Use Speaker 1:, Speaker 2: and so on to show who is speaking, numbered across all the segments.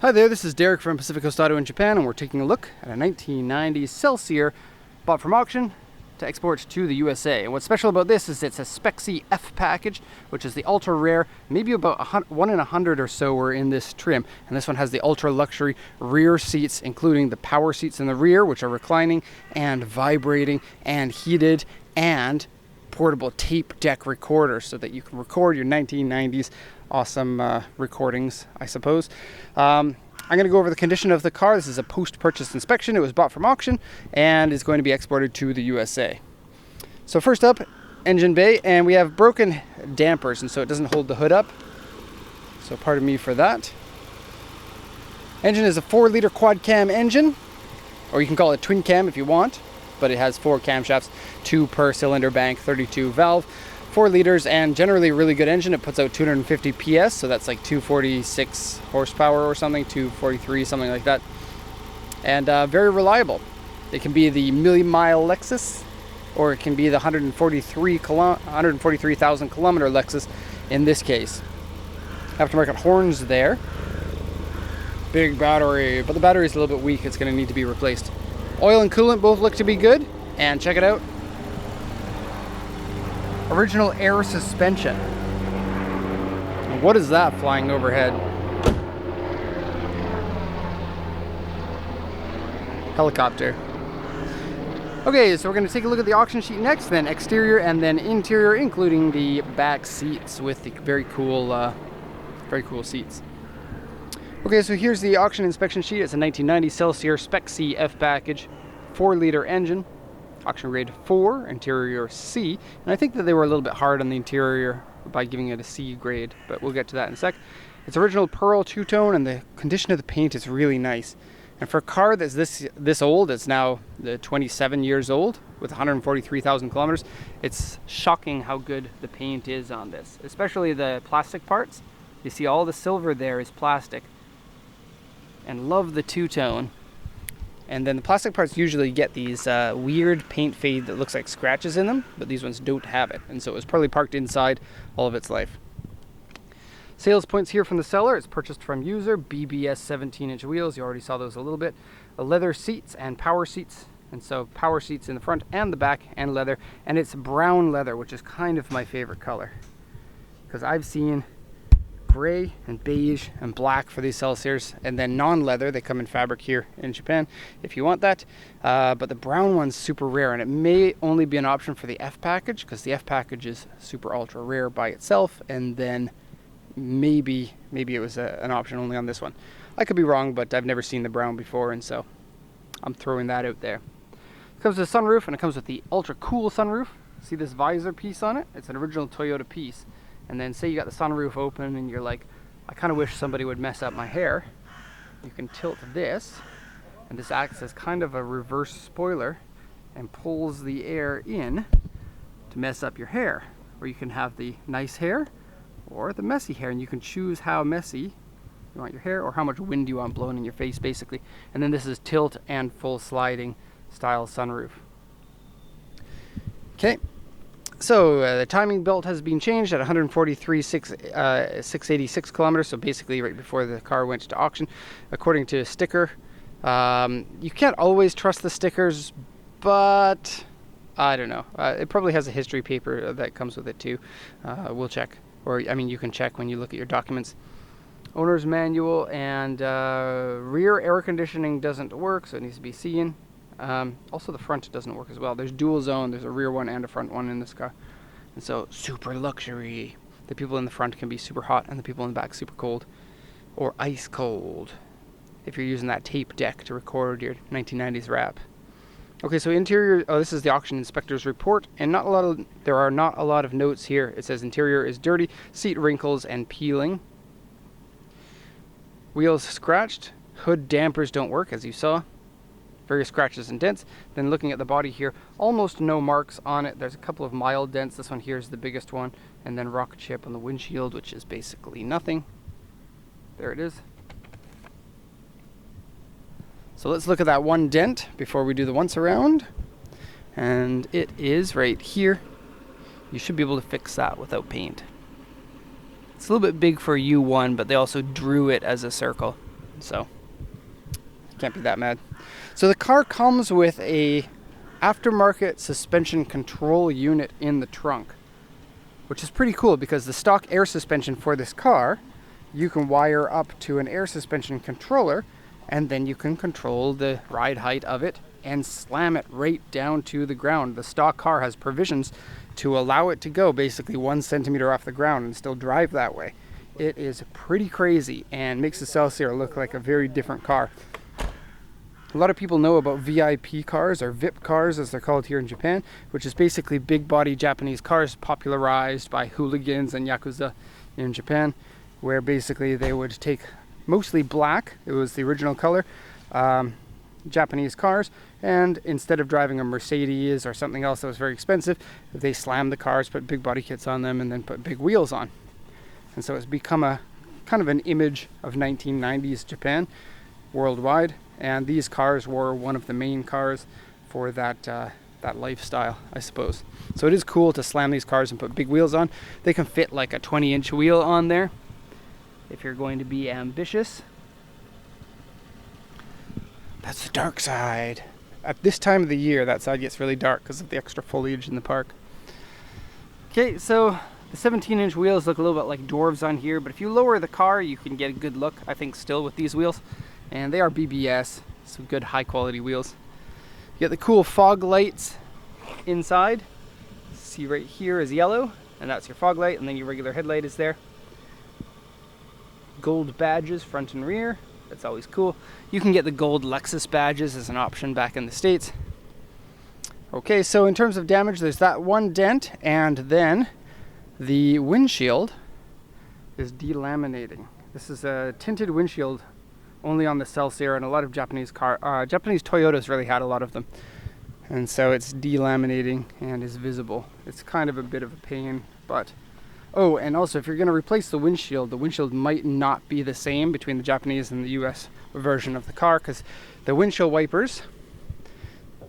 Speaker 1: Hi there, this is Derek from Pacific Coast Auto in Japan, and we're taking a look at a 1990 Celsior bought from auction to export to the USA. And what's special about this is it's a Spec C F package, which is the ultra rare. Maybe about 1 in 100 or so were in this trim. And this one has the ultra luxury rear seats, including the power seats in the rear, which are reclining and vibrating and heated, and portable tape deck recorder so that you can record your 1990s awesome recordings, I suppose. I'm going to go over the condition of the car. This is a post-purchase inspection. It was bought from auction and is going to be exported to the USA. So first up, engine bay, and we have broken dampers, and so it doesn't hold the hood up. So pardon me for that. Engine is a 4-liter quad cam engine, or you can call it twin cam if you want, but it has 4 camshafts, 2 per cylinder bank, 32 valve. 4 liters, and generally a really good engine. It puts out 250 PS, so that's like 246 horsepower or something, 243, something like that. And very reliable. It can be the million-mile Lexus, or it can be the 143,000 kilometer Lexus in this case. Aftermarket horns there. Big battery, but the battery is a little bit weak. It's going to need to be replaced. Oil and coolant both look to be good, and check it out. Original air suspension. What is that flying overhead? Helicopter. Okay, so we're going to take a look at the auction sheet next, then exterior and then interior, including the back seats with the very cool seats. Okay, so here's the auction inspection sheet. It's a 1990 Celsior Spec C F package, 4-liter engine. Auction grade 4, interior C, and I think that they were a little bit hard on the interior by giving it a C grade, but we'll get to that in a sec. It's original pearl two-tone, and the condition of the paint is really nice. And for a car that's this old, it's now 27 years old with 143,000 kilometers, it's shocking how good the paint is on this, especially the plastic parts. You see all the silver there is plastic, and love the two-tone. And then the plastic parts usually get these weird paint fade that looks like scratches in them, but these ones don't have it. And so it was probably parked inside all of its life. Sales points here from the seller. It's purchased from user, BBS 17-inch wheels. You already saw those a little bit. Leather seats and power seats. And so power seats in the front and the back, and leather. And it's brown leather, which is kind of my favorite color, because I've seen gray and beige and black for these Celsiors, and then non-leather. They come in fabric here in Japan if you want that, but the brown one's super rare, and it may only be an option for the F package, because the F package is super ultra rare by itself, and then maybe it was an option only on this one. I could be wrong, but I've never seen the brown before, and so I'm throwing that out there. It comes with a sunroof, and it comes with the ultra cool sunroof. See this visor piece on it? It's an original Toyota piece. And then say you got the sunroof open and you're like, I kind of wish somebody would mess up my hair. You can tilt this, and this acts as kind of a reverse spoiler and pulls the air in to mess up your hair. Or you can have the nice hair or the messy hair, and you can choose how messy you want your hair or how much wind you want blowing in your face, basically. And then this is tilt and full sliding style sunroof. Okay. So the timing belt has been changed at 143,686 kilometers, so basically right before the car went to auction, according to a sticker. You can't always trust the stickers, but I don't know. It probably has a history paper that comes with it too. We'll check. Or, I mean, you can check when you look at your documents. Owner's manual, and rear air conditioning doesn't work, so it needs to be seen. Also the front doesn't work as well. There's dual zone, there's a rear one and a front one in this car. And so super luxury. The people in the front can be super hot and the people in the back super cold. Or ice cold, if you're using that tape deck to record your 1990s rap. Okay, so interior, this is the auction inspector's report, and there are not a lot of notes here. It says interior is dirty, seat wrinkles and peeling. Wheels scratched, hood dampers don't work, as you saw. Various scratches and dents. Then looking at the body here, almost no marks on it. There's a couple of mild dents. This one here is the biggest one, and then rock chip on the windshield, which is basically nothing. There it is. So let's look at that one dent before we do the once around, and it is right here. You should be able to fix that without paint. It's a little bit big for a U1, but they also drew it as a circle. So can't be that mad. So the car comes with a aftermarket suspension control unit in the trunk, which is pretty cool because the stock air suspension for this car, you can wire up to an air suspension controller, and then you can control the ride height of it and slam it right down to the ground. The stock car has provisions to allow it to go basically 1 centimeter off the ground and still drive that way. It is pretty crazy and makes the Celsior look like a very different car. A lot of people know about VIP cars, or VIP cars as they're called here in Japan, which is basically big body Japanese cars popularized by hooligans and Yakuza in Japan, where basically they would take mostly black, it was the original color, Japanese cars, and instead of driving a Mercedes or something else that was very expensive, they slammed the cars, put big body kits on them, and then put big wheels on. And so it's become a kind of an image of 1990s Japan worldwide, and these cars were one of the main cars for that lifestyle, I suppose. So it is cool to slam these cars and put big wheels on. They can fit like a 20-inch wheel on there if you're going to be ambitious. That's the dark side. At this time of the year, that side gets really dark because of the extra foliage in the park. Okay, so the 17-inch wheels look a little bit like dwarves on here, but if you lower the car, you can get a good look, I think, still with these wheels. And they are BBS, some good high-quality wheels. You get the cool fog lights inside. See right here is yellow, and that's your fog light, and then your regular headlight is there. Gold badges front and rear. That's always cool. You can get the gold Lexus badges as an option back in the States. Okay, so in terms of damage, there's that one dent, and then the windshield is delaminating. This is a tinted windshield only on the Celsior, and a lot of Japanese Toyotas really had a lot of them. And so it's delaminating and is visible. It's kind of a bit of a pain, but... Oh, and also if you're going to replace the windshield might not be the same between the Japanese and the US version of the car, because the windshield wipers,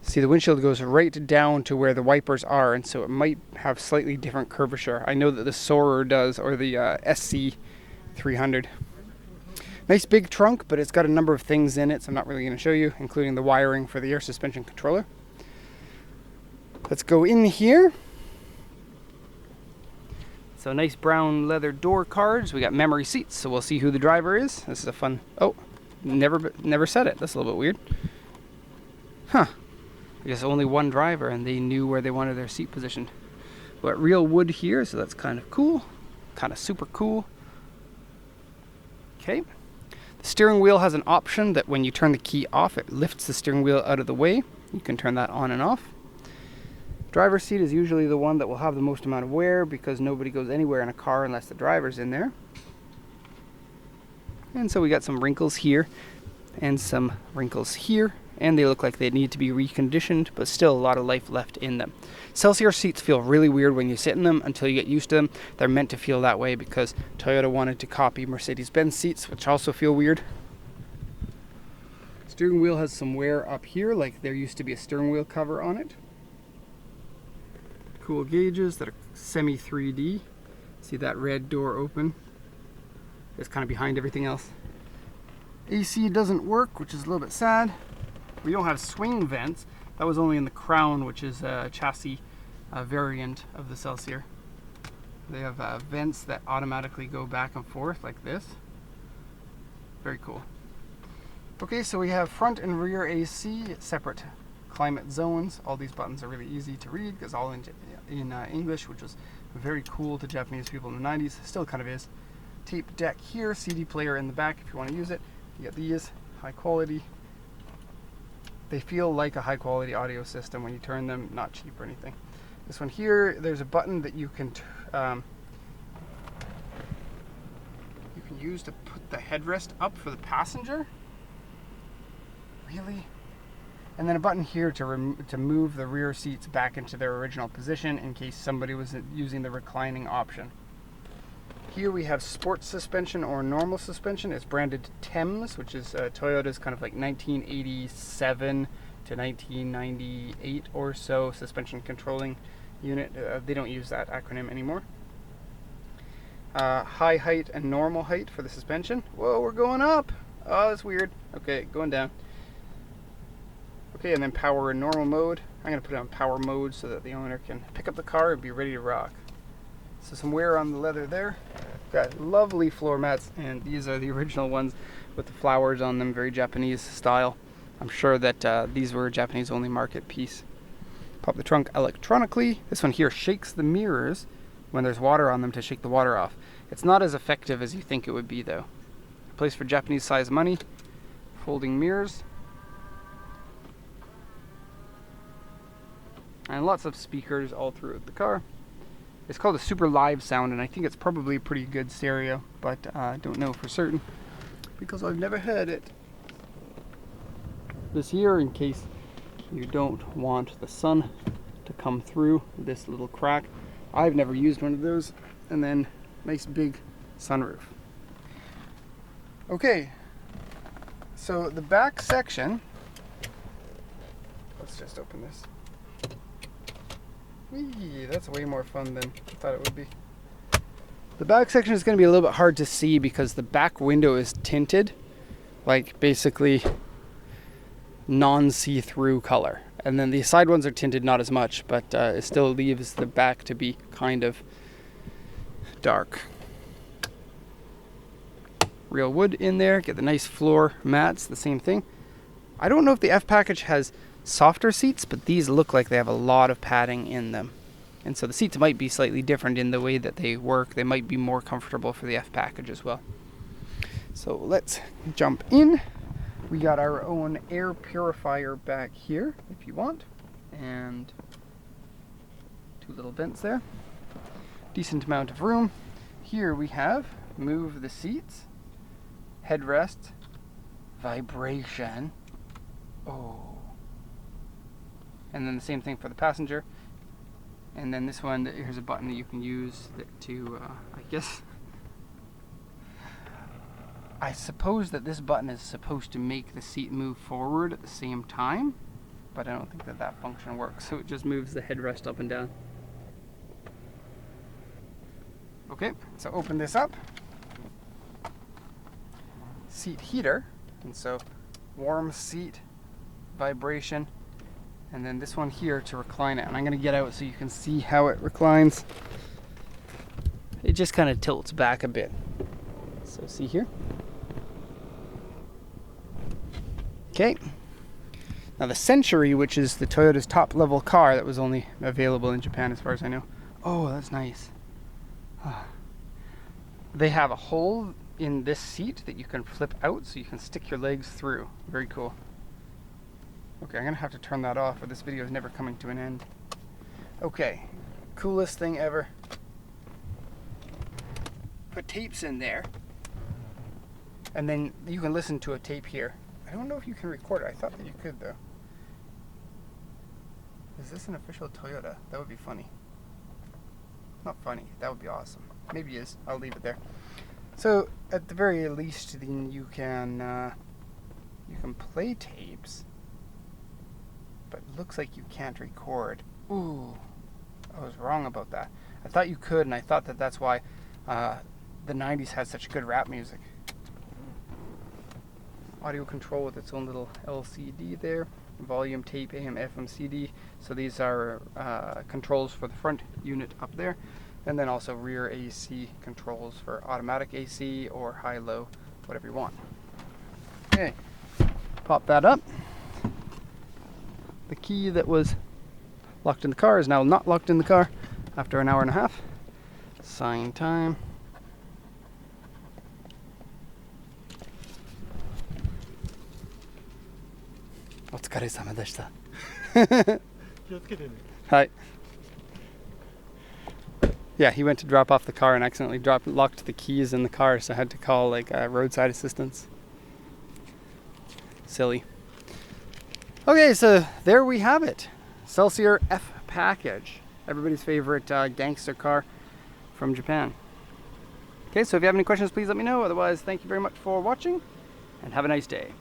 Speaker 1: see, the windshield goes right down to where the wipers are, and so it might have slightly different curvature. I know that the Soarer does, or the SC300. Nice big trunk, but it's got a number of things in it, so I'm not really going to show you, including the wiring for the air suspension controller. Let's go in here. So nice brown leather door cards. We got memory seats, so we'll see who the driver is. This is a fun... Oh, never said it. That's a little bit weird. Huh. I guess only one driver, and they knew where they wanted their seat positioned. We got real wood here, so that's kind of cool. Kind of super cool. Okay. The steering wheel has an option that when you turn the key off, it lifts the steering wheel out of the way. You can turn that on and off. Driver's seat is usually the one that will have the most amount of wear because nobody goes anywhere in a car unless the driver's in there. And so we got some wrinkles here and some wrinkles here, and they look like they need to be reconditioned, but still a lot of life left in them. Celsior seats feel really weird when you sit in them until you get used to them. They're meant to feel that way because Toyota wanted to copy Mercedes-Benz seats, which also feel weird. Steering wheel has some wear up here, like there used to be a steering wheel cover on it. Cool gauges that are semi 3D. See that red door open? It's kind of behind everything else. AC doesn't work, which is a little bit sad. We don't have swing vents. That was only in the Crown, which is a chassis variant of the Celsior. They have vents that automatically go back and forth like this. Very cool. Okay, so we have front and rear AC, separate climate zones. All these buttons are really easy to read because all in English, which was very cool to Japanese people in the 90s. Still kind of is. Tape deck here, CD player in the back if you want to use it. You get these, high quality. They feel like a high quality audio system when you turn them, not cheap or anything. This one here, there's a button that you can use to put the headrest up for the passenger. Really? And then a button here to move the rear seats back into their original position in case somebody was using the reclining option. Here we have sports suspension or normal suspension. It's branded Thames, which is Toyota's kind of like 1987 to 1998 or so suspension controlling unit. They don't use that acronym anymore. High height and normal height for the suspension. Whoa, we're going up. Oh, that's weird. Okay, going down. Okay, and then power in normal mode. I'm going to put it on power mode so that the owner can pick up the car and be ready to rock. So some wear on the leather there. Got lovely floor mats, and these are the original ones with the flowers on them, very Japanese style. I'm sure that these were a Japanese only market piece. Pop the trunk electronically. This one here shakes the mirrors when there's water on them to shake the water off. It's not as effective as you think it would be though. A place for Japanese size money. Folding mirrors. And lots of speakers all throughout the car. It's called a super live sound, and I think it's probably a pretty good stereo, but I don't know for certain because I've never heard it. This here, in case you don't want the sun to come through this little crack. I've never used one of those. And then nice big sunroof. Okay, so the back section, let's just open this. Whee, that's way more fun than I thought it would be. The back section is going to be a little bit hard to see because the back window is tinted, like basically non-see-through color. And then the side ones are tinted not as much, but it still leaves the back to be kind of dark. Real wood in there, get the nice floor mats, the same thing. I don't know if the F package has softer seats, but these look like they have a lot of padding in them. And so the seats might be slightly different in the way that they work. They might be more comfortable for the F package as well. So let's jump in. We got our own air purifier back here, if you want. And two little vents there. Decent amount of room. Here we have move the seats, headrest, vibration. Oh. And then the same thing for the passenger. And then this one, here's a button that you can use to, I suppose that this button is supposed to make the seat move forward at the same time, but I don't think that that function works. So it just moves the headrest up and down. Okay, so open this up. Seat heater, and so warm seat, vibration, and then this one here to recline it. And I'm going to get out so you can see how it reclines. It just kind of tilts back a bit. So see here. Okay. Now the Century, which is the Toyota's top level car that was only available in Japan as far as I know. Oh, that's nice. They have a hole in this seat that you can flip out so you can stick your legs through. Very cool. Okay, I'm gonna have to turn that off or this video is never coming to an end. Okay, coolest thing ever. Put tapes in there, and then you can listen to a tape here. I don't know if you can record it. I thought that you could though. Is this an official Toyota? That would be funny. Not funny, that would be awesome. Maybe it is, I'll leave it there. So at the very least then you can play tapes, but it looks like you can't record. Ooh, I was wrong about that. I thought you could, and I thought that that's why the 90s had such good rap music. Audio control with its own little LCD there. Volume, tape, AM, FM, CD. So these are controls for the front unit up there. And then also rear AC controls for automatic AC or high-low, whatever you want. Okay, pop that up. The key that was locked in the car is now not locked in the car after an hour and a half. Sign time. Otsukaresama deshita. Hi. Yeah, he went to drop off the car and accidentally locked the keys in the car, so I had to call like roadside assistance. Silly. Okay, so there we have it. Celsior F package. Everybody's favorite gangster car from Japan. Okay, so if you have any questions, please let me know. Otherwise, thank you very much for watching and have a nice day.